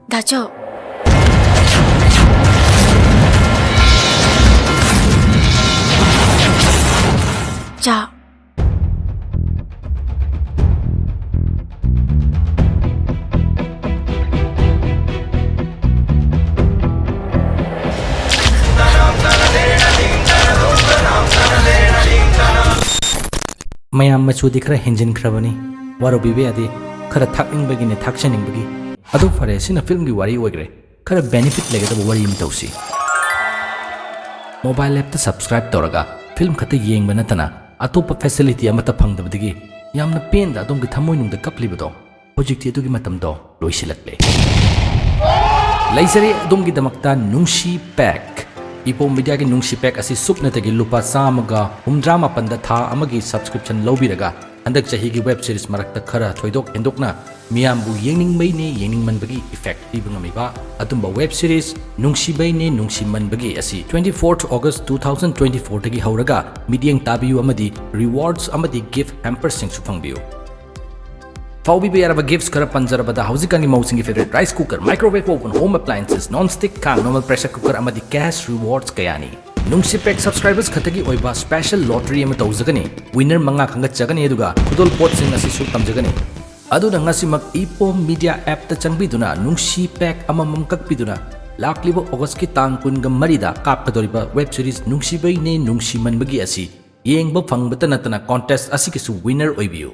다죠. 자. Mayam machudi khara henjin khrabani waro bibe adi khara thakning bagi ne thakshaning bagi adu fare sina film gi wari oigre khara benefit lega da wari im tausi mobile app ta subscribe toraga film khata yeng bana tana atoppa facility amata phangdabdigi yamna pen da adom gi thamoi nung da kapli bado project edu gi matam do loisilakle laisari adom gi damakta nungshi pack Epom media ki nungshi pack asi supnatagi lupa samaga humdrama panda tha amagi subscription Loubiyu handak chahi gi web series marakta khara thoidok endokna miyambu yengningmei ne yengningmanbagi effect ibangamiba atumba web series nungshibeine nungshimanbei asi 24th August 2024 tagi hauraga midyeng tabiyu amadi rewards amadi gift hamper sing su phangbiyu Faubi yaraba gifts khara panjarabada hausikani mausingi favorite rice cooker, microwave oven, home appliances, non-stick kang, normal pressure cooker amadi cash rewards kayani. Nungshi pack subscribers khatagi oiba special lottery ama tawjagani. Winner manga khangatjagani aduga khudol pot sing asi su tamjagani. Aduna ngasimak Epom media app ta changbiduna nungshi pack amamam kakpiduna laklibo August ki tang 13 da kapkadoriba web series nungshibeine nungshimanbei asi yengba phangbata natana contest asi kisu winner oibiyu.